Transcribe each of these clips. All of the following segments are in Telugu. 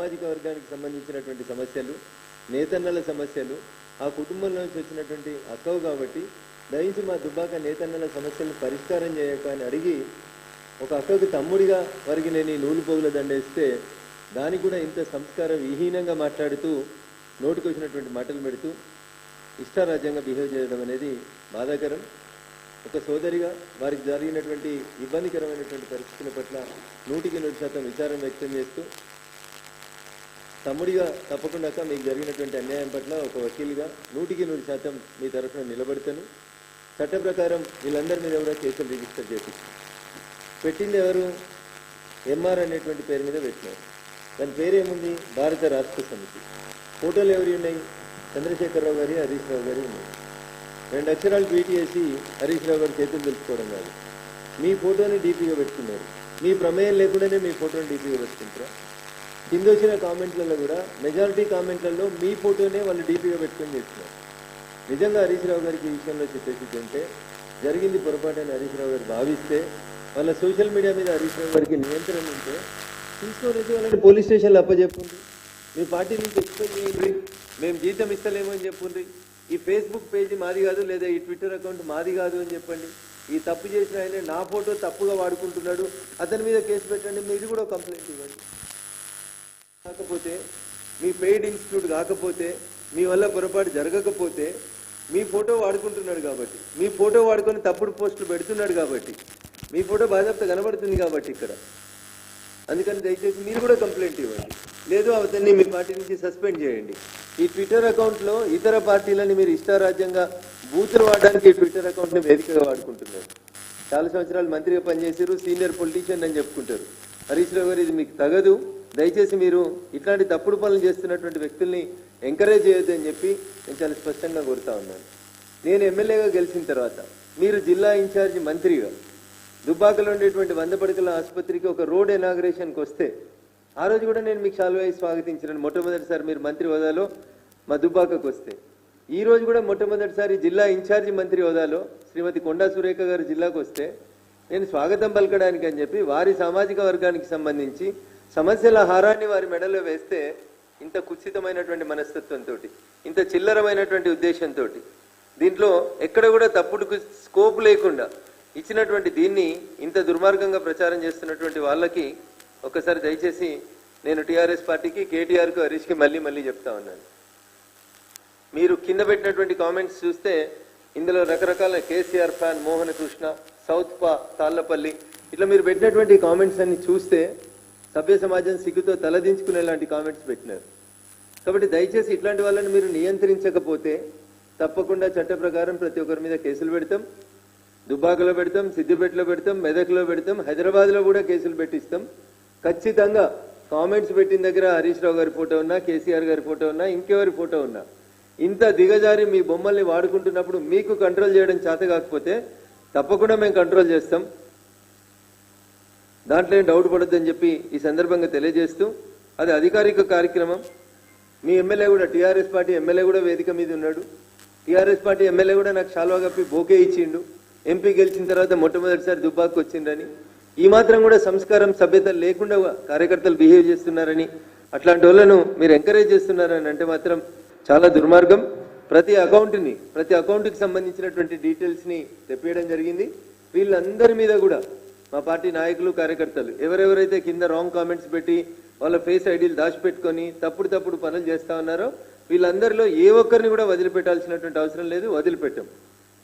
సామాజిక వర్గానికి సంబంధించినటువంటి సమస్యలు, నేతన్నల సమస్యలు, ఆ కుటుంబంలో నుంచి వచ్చినటువంటి అక్కవు కాబట్టి దయించి మా దుబ్బాక నేతన్నల సమస్యలను పరిష్కారం చేయక అని అడిగి ఒక అక్కకు తమ్ముడిగా వారికి నేను ఈ నూలు పోగుల దండేస్తే దానికి కూడా ఇంత సంస్కార విహీనంగా మాట్లాడుతూ నోటికి వచ్చినటువంటి మాటలు పెడుతూ ఇష్టారాజ్యంగా బిహేవ్ చేయడం అనేది బాధాకరం. ఒక సోదరిగా వారికి జరిగినటువంటి ఇబ్బందికరమైనటువంటి పరిస్థితుల పట్ల 100% విచారం వ్యక్తం చేస్తూ తమ్ముడిగా తప్పకుండా మీకు జరిగినటువంటి అన్యాయం పట్ల ఒక వకీలుగా 100% మీ తరఫున నిలబడతాను. చట్ట ప్రకారం వీళ్ళందరి మీద కూడా కేసులు రిజిస్టర్ చేపిస్తాను. పెట్టింది ఎవరు? ఎంఆర్ అనేటువంటి పేరు మీద పెట్టినారు. దాని పేరేముంది? భారత రాష్ట్ర సమితి. ఫోటోలు ఎవరి ఉన్నాయి? చంద్రశేఖరరావు గారి, హరీష్ రావు గారి ఉన్నాయి. 2 అక్షరాలు ట్వీట్ చేసి హరీష్ రావు గారి చేతులు తెలుసుకోవడం కాదు, మీ ఫోటోని డీపీగా పెట్టుకున్నారు. మీ ప్రమేయం లేకుండానే మీ ఫోటోని డీపీగా పెట్టుకుంటారా? కింద వచ్చిన కామెంట్లలో కూడా మెజారిటీ కామెంట్లలో మీ ఫోటోనే వాళ్ళు డీపీగా పెట్టుకొని చేస్తున్నారు. నిజంగా హరీష్ రావు గారికి ఈ విషయంలో చిత్తశుద్ధి ఉంటే, జరిగింది పొరపాటని హరీష్ రావు గారు భావిస్తే, వాళ్ళ సోషల్ మీడియా మీద హరీష్ రావు గారికి నియంత్రణ ఉంటే తీసుకొని వాళ్ళని పోలీస్ స్టేషన్లో అప్పచెప్పుండ్రి. మీ పార్టీ నుంచి ఎక్స్పెక్ట్ చేయండి, మేము జీతం ఇస్తలేమో అని చెప్పుండ్రి. ఈ ఫేస్బుక్ పేజీ మాది కాదు, లేదా ఈ ట్విట్టర్ అకౌంట్ మాది కాదు అని చెప్పండి. ఈ తప్పు చేసిన ఆయన నా ఫోటో తప్పుగా వాడుకుంటున్నాడు, అతని మీద కేసు పెట్టండి. మీరు కూడా కంప్లైంట్ ఇవ్వండి. కాకపోతే మీ పెయిడ్ ఇన్స్టిట్యూట్ కాకపోతే, మీ వల్ల పొరపాటు జరగకపోతే, మీ ఫోటో వాడుకుంటున్నాడు కాబట్టి, మీ ఫోటో వాడుకొని తప్పుడు పోస్టులు పెడుతున్నాడు కాబట్టి, మీ ఫోటో బాధ్యత కనబడుతుంది కాబట్టి ఇక్కడ, అందుకని దయచేసి మీరు కూడా కంప్లైంట్ ఇవ్వండి. లేదు అతన్ని మీ పార్టీ నుంచి సస్పెండ్ చేయండి. ఈ ట్విట్టర్ అకౌంట్లో ఇతర పార్టీలని మీరు ఇష్టారాజ్యంగా బూతులు వాడడానికి ఈ ట్విట్టర్ అకౌంట్ని వేదికగా వాడుకుంటున్నారు. చాలా సంవత్సరాలు మంత్రిగా పనిచేసారు, సీనియర్ పొలిటీషియన్ అని చెప్పుకుంటారు. హరీష్ రావు గారు, ఇది మీకు తగదు. దయచేసి మీరు ఇట్లాంటి తప్పుడు పనులు చేస్తున్నటువంటి వ్యక్తుల్ని ఎంకరేజ్ చేయొద్దు అని చెప్పి నేను చాలా స్పష్టంగా కోరుతా ఉన్నాను. నేను ఎమ్మెల్యేగా గెలిచిన తర్వాత మీరు జిల్లా ఇన్ఛార్జి మంత్రిగా దుబ్బాకలో ఉండేటువంటి 100 పడకల ఆసుపత్రికి ఒక రోడ్ ఇనాగ్రేషన్కి వస్తే ఆ రోజు కూడా నేను మీకు శాలువా స్వాగతించినాను. మొట్టమొదటిసారి మీరు మంత్రి హోదాలో మా దుబ్బాకకు వస్తే, ఈ రోజు కూడా మొట్టమొదటిసారి జిల్లా ఇన్ఛార్జి మంత్రి హోదాలో శ్రీమతి కొండా సురేఖ గారు జిల్లాకు వస్తే నేను స్వాగతం పలకడానికి అని చెప్పి వారి సామాజిక వర్గానికి సంబంధించి సమస్యల హారాన్ని వారి మెడలో వేస్తే, ఇంత కుత్సితమైనటువంటి మనస్తత్వంతో, ఇంత చిల్లరమైనటువంటి ఉద్దేశంతో, దీంట్లో ఎక్కడ కూడా తప్పుడు స్కోప్ లేకుండా ఇచ్చినటువంటి దీన్ని ఇంత దుర్మార్గంగా ప్రచారం చేస్తున్నటువంటి వాళ్ళకి ఒకసారి దయచేసి నేను టీఆర్ఎస్ పార్టీకి, కేటీఆర్కు, హరీష్కి మళ్ళీ చెప్తా ఉన్నాను. మీరు కింద పెట్టినటువంటి కామెంట్స్ చూస్తే ఇందులో రకరకాల కేసీఆర్ ఫ్యాన్, మోహన కృష్ణ, సౌత్ పా, తాళ్లపల్లి, ఇట్లా మీరు పెట్టినటువంటి కామెంట్స్ అన్ని చూస్తే సభ్య సమాజం సిగ్గుతో తలదించుకునేలాంటి కామెంట్స్ పెట్టినారు. కాబట్టి దయచేసి ఇట్లాంటి వాళ్ళని మీరు నియంత్రించకపోతే తప్పకుండా చట్ట ప్రకారం ప్రతి ఒక్కరి మీద కేసులు పెడతాం. దుబ్బాకలో పెడతాం, సిద్దిపేటలో పెడతాం, మెదక్లో పెడతాం, హైదరాబాద్లో కూడా కేసులు పెట్టిస్తాం. ఖచ్చితంగా కామెంట్స్ పెట్టిన దగ్గర హరీష్ రావు గారి ఫోటో ఉన్నా, కేసీఆర్ గారి ఫోటో ఉన్నా, ఇంకెవరి ఫోటో ఉన్నా, ఇంత దిగజారి మీ బొమ్మల్ని వాడుకుంటున్నప్పుడు మీకు కంట్రోల్ చేయడం చేత కాకపోతే తప్పకుండా మేము కంట్రోల్ చేస్తాం. దాంట్లో ఏం డౌట్ పడొద్దని చెప్పి ఈ సందర్భంగా తెలియజేస్తూ, అది అధికారిక కార్యక్రమం. మీ ఎమ్మెల్యే కూడా, టీఆర్ఎస్ పార్టీ ఎమ్మెల్యే కూడా వేదిక మీద ఉన్నాడు. టీఆర్ఎస్ పార్టీ ఎమ్మెల్యే కూడా నాకు శాలువా కప్పి బోకే ఇచ్చిండు. ఎంపీ గెలిచిన తర్వాత మొట్టమొదటిసారి దుబ్బాకు వచ్చిండ్రని, ఈ మాత్రం కూడా సంస్కారం, సభ్యత లేకుండా కార్యకర్తలు బిహేవ్ చేస్తున్నారని, అట్లాంటి వాళ్ళను మీరు ఎంకరేజ్ చేస్తున్నారని అంటే మాత్రం చాలా దుర్మార్గం. ప్రతి అకౌంట్కి సంబంధించినటువంటి డీటెయిల్స్ని తెప్పియడం జరిగింది. వీళ్ళందరి మీద కూడా మా పార్టీ నాయకులు, కార్యకర్తలు ఎవరెవరైతే కింద రాంగ్ కామెంట్స్ పెట్టి వాళ్ళ ఫేస్ ఐడీలు దాచిపెట్టుకొని తప్పుడు పనులు చేస్తా ఉన్నారో వీళ్ళందరిలో ఏ ఒక్కరిని కూడా వదిలిపెట్టాల్సినటువంటి అవసరం లేదు, వదిలిపెట్టాం.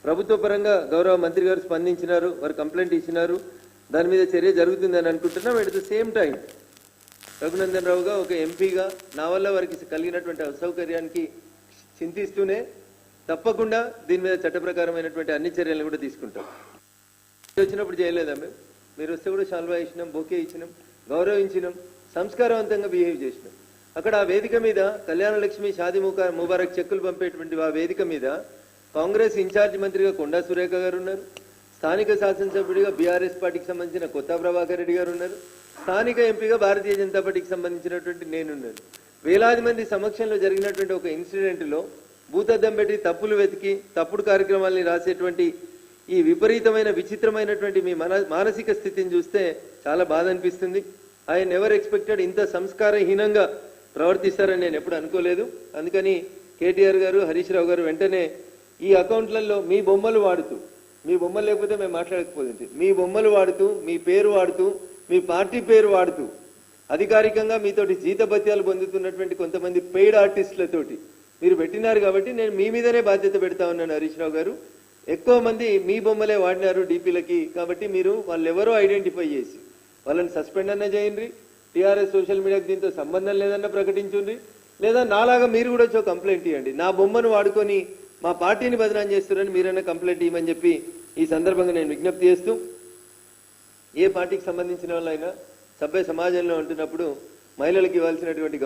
ప్రభుత్వ పరంగా గౌరవ మంత్రి గారు స్పందించినారు, వారు కంప్లైంట్ ఇచ్చినారు, దాని మీద చర్య జరుగుతుందని అనుకుంటున్నాం. At the same time Raghunandan రావుగా ఒక ఎంపీగా నా వల్ల వారికి కలిగినటువంటి అసౌకర్యానికి చింతిస్తూనే తప్పకుండా దీని మీద చట్ట ప్రకారమైనటువంటి అన్ని చర్యలను కూడా తీసుకుంటాం. వచ్చినప్పుడు చేయలేదా మీరు వస్తే కూడా శాల్వా ఇచ్చినాం, బొకే ఇచ్చినాం, గౌరవించినాం, సంస్కారవంతంగా బిహేవ్ చేసినాం. అక్కడ ఆ వేదిక మీద కళ్యాణ లక్ష్మి, షాదీ ముబారక్ చెక్కులు పంపేటువంటి ఆ వేదిక మీద కాంగ్రెస్ ఇన్ఛార్జి మంత్రిగా కొండా సురేఖ గారు ఉన్నారు, స్థానిక శాసనసభ్యుడిగా బీఆర్ఎస్ పార్టీకి సంబంధించిన కొత్త ప్రభాకర్ రెడ్డి గారు ఉన్నారు, స్థానిక ఎంపీగా భారతీయ జనతా పార్టీకి సంబంధించినటువంటి నేనున్నాను. వేలాది మంది సమక్షంలో జరిగినటువంటి ఒక ఇన్సిడెంట్లో భూతద్దం పెట్టి తప్పులు వెతికి తప్పుడు కార్యక్రమాలని రాసేటువంటి ఈ విపరీతమైన విచిత్రమైనటువంటి మీ మానసిక స్థితిని చూస్తే చాలా బాధ అనిపిస్తుంది. ఐ నెవర్ ఎక్స్పెక్టెడ్ ఇంత సంస్కారహీనంగా ప్రవర్తిస్తారని నేను ఎప్పుడు అనుకోలేదు. అందుకని కేటీఆర్ గారు, హరీష్ రావు గారు వెంటనే ఈ అకౌంట్లలో మీ బొమ్మలు వాడుతూ, మీ బొమ్మలు లేకపోతే మేము మాట్లాడకపోతుంది, మీ బొమ్మలు వాడుతూ, మీ పేరు వాడుతూ, మీ పార్టీ పేరు వాడుతూ అధికారికంగా మీతోటి జీతభత్యాలు పొందుతున్నటువంటి కొంతమంది పెయిడ్ ఆర్టిస్టులతోటి మీరు పెట్టినారు. కాబట్టి నేను మీ మీదనే బాధ్యత పెడతా ఉన్నాను హరీష్ రావు గారు. ఎక్కువ మంది మీ బొమ్మలే వాడినారు డీపీలకి. కాబట్టి మీరు వాళ్ళెవరో ఐడెంటిఫై చేసి వాళ్ళని సస్పెండ్ అన్న చేయండి, టీఆర్ఎస్ సోషల్ మీడియాకి దీంతో సంబంధం లేదన్న ప్రకటించుండ్రి, లేదా నాలాగా మీరు కూడా వచ్చి కంప్లైంట్ ఇవ్వండి. నా బొమ్మను వాడుకొని మా పార్టీని బదనాం చేస్తున్నారని మీరన్నా కంప్లైంట్ ఇవ్వమని చెప్పి ఈ సందర్భంగా నేను విజ్ఞప్తి చేస్తూ, ఏ పార్టీకి సంబంధించిన వాళ్ళైనా సభ్య సమాజంలో ఉంటున్నప్పుడు మహిళలకు ఇవ్వాల్సినటువంటి